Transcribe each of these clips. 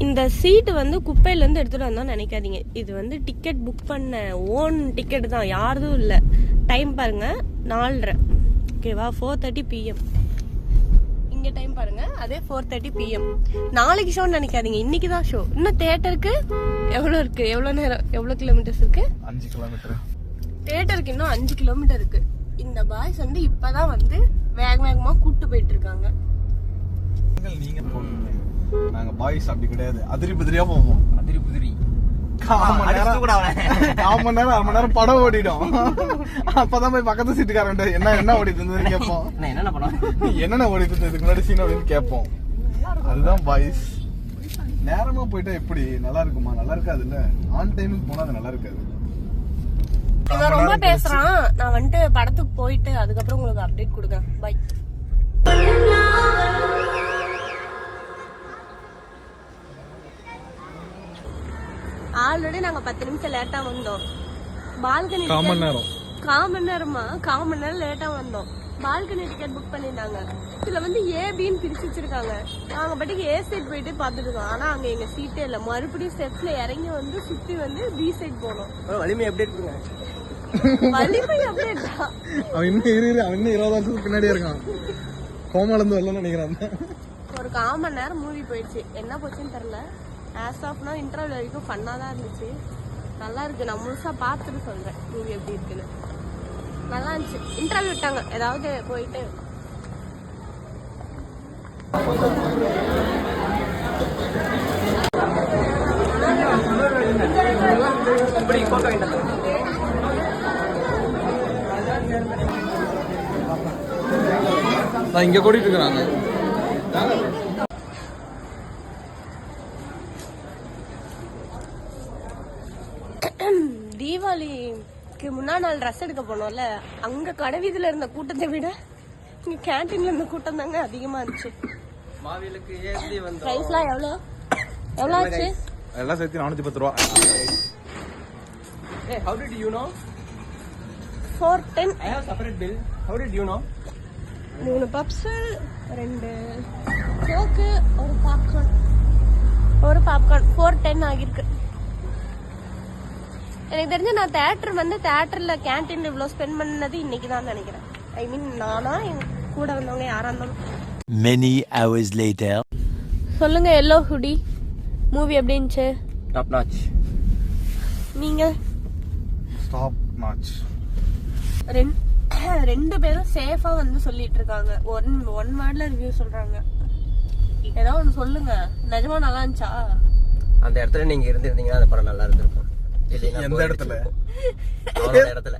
இந்த சீட்டு வந்து குப்பையிலேருந்து எடுத்துகிட்டு வந்தோம் நினைக்காதீங்க. இது வந்து டிக்கெட் புக் பண்ண ஓன் டிக்கெட் தான், யாரும் இல்லை. டைம் பாருங்க 4:30. ஓகேவா? 4:30 PM. இங்கே டைம் பாருங்க, அதே 4:30 PM. நாளைக்கு ஷோன்னு நினைக்காதீங்க, இன்னைக்கு தான் ஷோ. இன்னும் தியேட்டருக்கு எவ்வளோ இருக்கு, எவ்வளோ நேரம், எவ்வளோ கிலோமீட்டர்ஸ் இருக்கு? 5 கிலோமீட்டர். தியேட்டருக்கு இன்னும் 5 கிலோமீட்டர் இருக்கு. இந்த பாய்ஸ் வந்து இப்பதான் வந்து வேகமா கூட்டு போயிட்டு இருக்காங்க. நீங்க போவீங்க, நாங்க பாய்ஸ் அப்படி கிடையாது. அதிரி புதிரியா போவோம். அதிரி புதிரி. 1/2 மணி நேரம் படம் ஓடிடும். அப்பதான் போய் பக்கத்து சீட்டுக்காரன் என்ன ஓடிட்டு இருந்ததுன்னு கேட்போம். என்னென்ன ஓடிட்டு இருந்தது இதுக்கு முன்னாடி சீன் அப்படின்னு கேட்போம். அதுதான் பாய்ஸ். நேரமா போயிட்டா எப்படி நல்லா இருக்குமா? நல்லா இருக்காது இல்ல. ஆன் டைமுக்கு போனா அது நல்லா இருக்காது. இவன் ரொம்ப பேசுறான். நான் வந்துட்டு படத்துக்கு போயிட்டு அதுக்கப்புறம் உங்களுக்கு அப்டேட் கொடுக்குறேன். பை. ஆல்ரெடி நாங்க 10 நிமிஷம் லேட்டா வந்தோம். பால்கனி 1/4 மணி நேரமா 1/4 மணி நேரம் லேட்டா வந்தோம். பால்கனி டிக்கெட் புக் பண்ணிருந்தாங்க. இதுல வந்து ஏபின்னு பிரிச்சு வச்சிருக்காங்க. நாங்க பாட்டுக்கு ஏ சைட் போயிட்டு பாத்துட்டு இருக்கோம். ஆனா அங்க எங்க சீட்டே இல்ல. மறுபடியும் ஸ்டெப்ஸ்ல இறங்கி வந்து சுத்தி வந்து பி சைட் போனோம். வலிமை அப்டேட் பண்ணுங்க. வலிமை அப்டேட். அவன் இன்னும் 20 வருஷத்துக்கு பின்னாடியே இருக்கான். கோமால இருந்து வரலன்னு நினைக்கிறான். ஒரு 1/4 மணி நேரம் மூவி போயிடுச்சு. என்ன போச்சுன்னு தெரியல. ஆஸ் ஆஃப் நவ் இன்டர்வல் வரைக்கும் ஃபன்னா தான் இருந்துச்சு. நல்லா இருக்கு. நான் முழுசா பார்த்துட்டு சொல்றேன் மூவி எப்படி இருக்குன்னு. நல்லா இருந்துச்சு. இன்டர்வல் விட்டாங்க, ஏதாவது போயிட்டு இங்க கூட்டிட்டு இருக்கிறாங்க. தீபாவளிக்கு முன்னாடி நாள் ட்ரெஸ் எடுக்க போனோம்ல, அங்க கடைவீதியில இருந்த கூட்டத்தை விட இங்க கேன்டீன்ல இருந்த கூட்டம் தாங்க அதிகமா இருந்துச்சு. மாவிலுக்கு ஏசி வந்து பிரைஸ்லாம் எவ்வளோ ஆச்சு? எல்லாம் சேர்த்து 410 ரூபா. Hey, how did you know? 410. I have separate bill. How did you know? 3 puffs, 2 கோக்கு, ஒரு பாப்கார்ன் 410 ஆகிருக்கு. எனக்கு தெரிஞ்சு நான் தியேட்டர்ல கேன்டீன்ல இவ்வளவு ஸ்பெண்ட் பண்ணது இன்னைக்கு தான் நினைக்கிறேன். ஐ மீன் நானா என் கூட வந்தவங்க யாரா இருந்தாலும். Many hours later. சொல்லுங்க எல்லோ ஹுடி மூவி எப்படி இருந்துச்சு? Top notch. நீங்க? Top notch. ரெண்டு பேரும் சேஃபா வந்து சொல்லிட்டு இருக்காங்க. ஒன் வேர்ட்ல ரிவ்யூ சொல்றாங்க. ஏதாவது ஒன்று சொல்லுங்க. நிஜமா நல்லா இருந்துச்சா? அந்த இடத்துல நீங்க இருந்திருந்தீங்கன்னா அந்த படம் நல்லா இருந்திருக்கும். எந்த இடத்துல?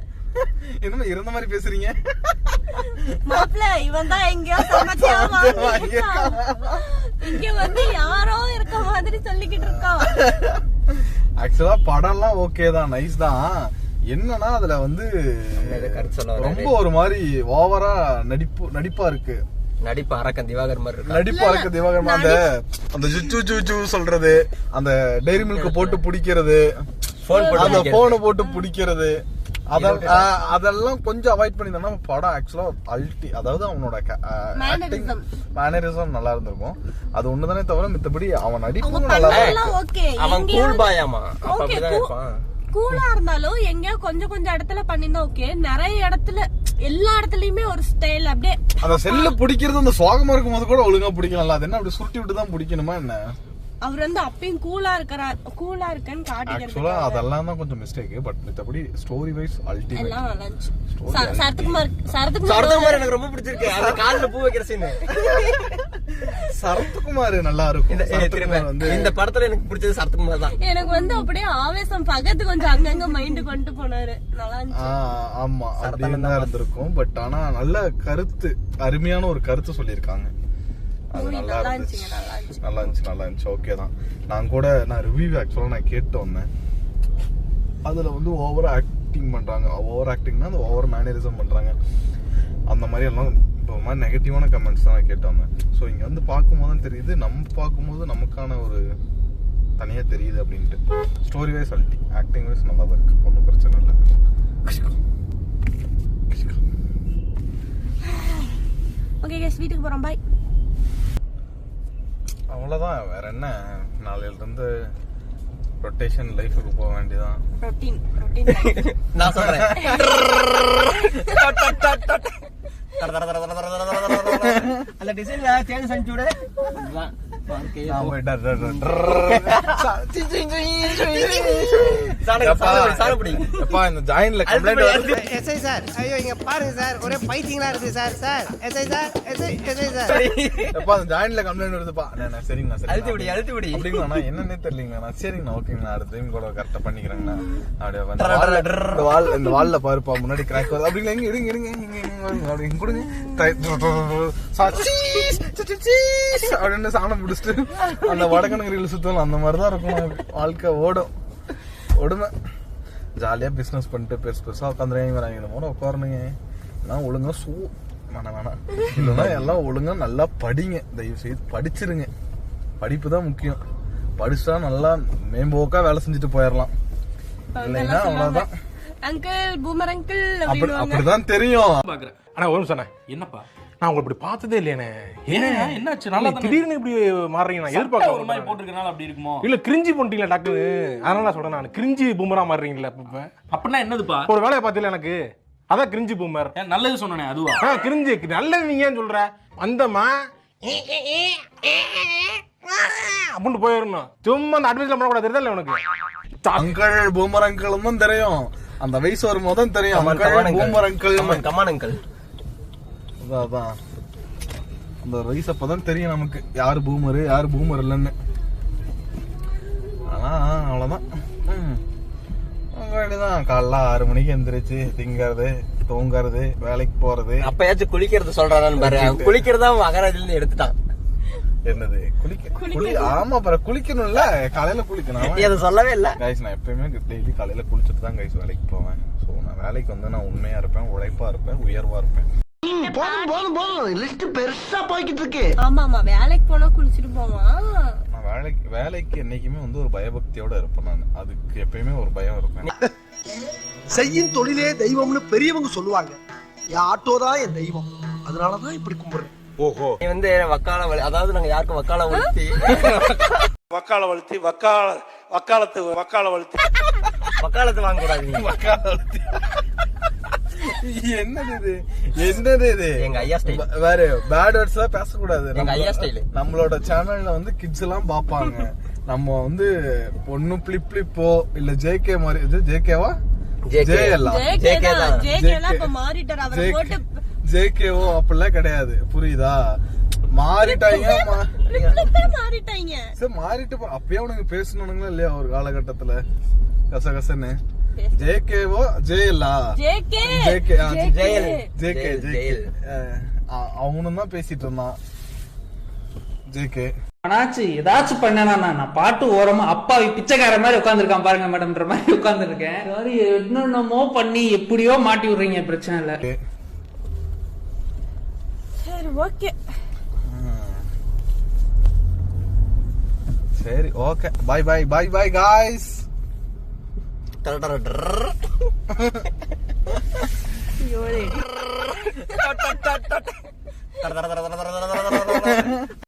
என்ன இருந்த மாதிரி பேசுறீங்க? மாப்ள இவன் தான் எங்கேயோ சமைச்சாமா, இங்க வந்து யாரோ இருக்க மாதிரி சொல்லிக்கிட்டு இருக்கான். ஆக்சுவலா படம்லாம் ஓகே தான், நைஸ் தான். என்னன்னா அதுல வந்து ரொம்ப ஒரு மாதிரி ஓவரா நடிப்பா இருக்கு. நடிப்பு அரக்கன் திவாகர் மாதிரி இருக்கு. நடிப்பு அரக்கன் திவாகர் மாதிரி அந்த ஜூ சொல்றது, அந்த டைரி மில்க் போட்டு பிடிக்கிறது, அந்த போனை போட்டு பிடிக்கிறது, அதெல்லாம் கொஞ்சம் அவாய்ட் பண்ணிருந்தா படம் ஆக்சுவலா அல்டி. அதாவது அவனோட மேனரிசம் நல்லா இருந்திருக்கும். அது ஒண்ணுதானே தவிர மித்தபடி அவன் நடிப்பு நல்லா இருக்கும். அவன் கூல் பாயாமா, அப்படிதான் இருப்பான். கூலா இருந்தாலும் எங்கேயோ கொஞ்சம் இடத்துல பண்ணிருந்தா ஓகே. நிறைய இடத்துல எல்லா இடத்துலயுமே ஒரு ஸ்டைல் அப்படியே. அந்த செல்ல பிடிக்கிறது அந்த சோகமா இருக்கும் போது கூட ஒழுங்கா பிடிக்கலாம். அது என்ன அப்படி சுருட்டி விட்டு தான் பிடிக்கணுமா என்ன? அவர் வந்து அப்பயும் கூலா இருக்கேன்னு காட்டிக்கிறது. அதெல்லாம் தான் கொஞ்சம் மிஸ்டேக். பட் மத்தபடி ஸ்டோரி வைஸ் அல்டிமேட் எல்லாம் நல்லா இருந்துச்சு. சரத்குமார் எனக்கு ரொம்ப பிடிச்சிருக்கு. அந்த கால்ல பூ வைக்கிற சீன் சரத்குமார் நல்லா இருக்கும். இந்த படத்துல எனக்கு பிடிச்சது சரத்குமார் தான். எனக்கு வந்து அப்படியே ஆவேசம் பக்கத்து கொஞ்சம் அங்கங்க மைண்ட் கொண்டு போனாரு. நல்லா இருந்துச்சு. ஆமா அப்படியே இருந்திருக்கும். பட் ஆனா நல்ல கருத்து, அருமையான ஒரு கருத்து சொல்லியிருக்காங்க. அது நல்லா இருந்துச்சு. ஓகே தான். நான் ரிவ்யூ ஆக்சுவலா நான் கேட்டு வந்தேன். அதுல வந்து ஓவர் ஆக்டிங் பண்றாங்க. ஓவர் ஆக்டிங்னா அந்த ஓவர் மேனரிசம் பண்றாங்க. அந்த மாதிரி எல்லாம் ஒரு மாதிரி நெகட்டிவான கமெண்ட்ஸ் தான் நான் கேட்டு வந்தேன். ஸோ இங்க வந்து பார்க்கும்போது தான் தெரியுது, நம்ம பார்க்கும்போது நமக்கான ஒரு தனியா தெரியுது அப்படின்ட்டு. ஸ்டோரி வைஸ் அல்டி, ஆக்டிங் வைஸ் நல்லா தான் இருக்கு. ஒன்றும் பிரச்சனை இல்லை. ஓகே கைஸ், வீட்டுக்கு போறோம். பாய். அவ்வளவுதான், வேற என்ன. நாளையில இருந்து ரொட்டேஷன் லைஃபுக்கு போக வேண்டியதான். ரொட்டீன் நான் சொல்றேன். அந்த டிசைன்ல சேஞ்ச் செஞ்சு விடு. நான் போய் டர் டர் டர் சாரப்படி எப்பா இந்த ஜாயின்ல கம்ப்ளைண்ட் வருது. எஸ்ஐ சார், ஐயோ இங்க பாருங்க சார், ஒரே பைத்தியங்களா இருக்கு sir. Sir SI sir, SI sir. எப்பா இந்த ஜாயின்ல கம்ப்ளைண்ட் வருதுப்பா. நான் சரிங்கண்ணா சரி அழுத்தி விடி அப்படிங்களா, என்னன்னே தெரியலங்கண்ணா. சரிங்கண்ணா, ஓகேங்கண்ணா, அடுத்த டைம் கூட கரெக்டா பண்ணிக்கிறேங்கண்ணா. அப்படியே இந்த வால்ல பாருப்பா முன்னாடி கிராக் வருது அப்படிங்களா. இங்க எடுங்க அப்படி கொடுங்க அப்படின்னு சாணம் பிடிச்சிட்டு அந்த வடக்கணகிரியில் சுத்தலாம். அந்த மாதிரிதான் இருக்கும் நமக்கு வாழ்க்கை. ஓடுமை ஜாலியா பிசினஸ் பண்ணிட்டு பெருசா உட்காந்துருங்க. என்னமோ உட்காரணுங்க. எல்லாம் ஒழுங்கா வேணாம் இல்லைன்னா எல்லாம் ஒழுங்கா நல்லா படிங்க. தயவு செய்து படிச்சிருங்க. படிப்பு தான் முக்கியம். படிச்சா நல்லா மேம்போக்கா வேலை செஞ்சுட்டு போயிடலாம். இல்லைன்னா அவ்வளவுதான். அங்கிள் பூமர் அங்கிள் அப்படிதான் தெரியும். ஆனா ஒரு நிமிஷம், என்னப்பா நான் உங்களை இப்படி பார்த்ததே இல்லையானே. ஏன் என்னாச்சு? நல்லா திடீர்னு இப்படி மாறுறீங்க, நான் எதிர்பார்க்க ஒரு மாதிரி போட்டுருக்கனால அப்படி இருக்குமோ? இல்ல கிரிஞ்சி பண்ணிட்டீங்களா டக்குன்னு, அதனால நான் சொல்றேன். நான் கிரிஞ்சி பூமரா மாறுறீங்களா இப்ப? அப்படின்னா என்னதுப்பா? ஒரு வேலையை பார்த்தீங்களா எனக்கு, அதான் கிரிஞ்சி பூமர். நல்லது சொன்னனே அதுவா? கிரிஞ்சி நல்லது நீங்க ஏன் சொல்ற? வந்தமா அப்படின்னு போயிடணும். சும்மா அந்த அட்வைஸ்ல பண்ணக்கூடாது. தெரியுதா உனக்கு? அங்கிள் பூமர் அங்கிள் தான் தெரியும். அந்த வயசு வரும்போது தான் தெரியும். Boomer uncle come on uncle. அதான் அந்த வயசு அப்பதான் தெரியும் நமக்கு யாரு பூமரு யாரு பூமர் இல்லைன்னு. ஆனா அவ்வளவுதான். வேண்டியதான். காலைல 6 மணிக்கு எந்திரிச்சு திங்கறது தூங்கறது வேலைக்கு போறது. அப்பயாச்சும் குளிக்கிறது சொல்றானு பாரு. குளிக்கிறதா மகராஜில இருந்து எடுத்துட்டான். என்னது ஆமா பாரு, குளிக்கணும்ல. காலையில குளிக்கணும். அதை சொல்லவே இல்ல கைஸ். நான் எப்பயுமே டெய்லி காலையில குளிச்சுட்டு தான் கைஸ் வேலைக்கு போவேன். ஸோ நான் வேலைக்கு வந்து நான் உண்மையா இருப்பேன், உழைப்பா இருப்பேன், உயர்வா இருப்பேன். போதும் லிஸ்ட் பெருசா போய்கிட்டு இருக்கு. ஆமா வேலைக்கு போனா குளிச்சுட்டு போவான். நான் வேலைக்கு என்னைக்குமே வந்து ஒரு பயபக்தியோட இருப்பேன். நான் அதுக்கு எப்பயுமே ஒரு பயம் இருப்பேன். செய்யும் தொழிலே தெய்வம்னு பெரியவங்க சொல்லுவாங்க. என் ஆட்டோ தான் என் தெய்வம், அதனாலதான் இப்படி கும்பிடுறேன். ஓஹோ, நீ வந்து அதாவது நாங்க யாருக்கும் வக்கால வளர்த்தி வக்காலத்து வாங்க கூடாது. என்னது இது? எங்க ஐயா ஸ்டைல். வேற பேட் வேர்ட்ஸ் எல்லாம் பேசக்கூடாது. எங்க ஐயா ஸ்டைல். நம்மளோட சேனல்ல வந்து கிட்ஸ் எல்லாம் பாப்பாங்க. நம்ம வந்து பொண்ணு பிளிப்போ இல்ல ஜேகே மாதிரி. இது ஜேகேவா ஜேகேவோ அப்படிலாம் கிடையாது. புரியுதா? மாறிட்டாங்க. மாறிட்டு அப்பயே உனக்கு பேசணுங்களா இல்லையா ஒரு காலகட்டத்துல கசகசன்னு? ஜேகேவோ ஜேஎல்லா அவனும் தான் பேசிட்டு இருந்தான். ஜேகே ஏதாச்சும் பண்ணனா நான் பாட்டு ஓரமா அப்பாவி பிச்சைக்கார மாதிரி உட்காந்துருக்கான் பாருங்க மேடம்ன்ற மாதிரி உட்காந்துருக்கேன். என்னென்னமோ பண்ணி எப்படியோ மாட்டி விடுறீங்க. பிரச்சனை இல்ல. சரி ஓகே. சரி ஓகே. By guys. ஐயோ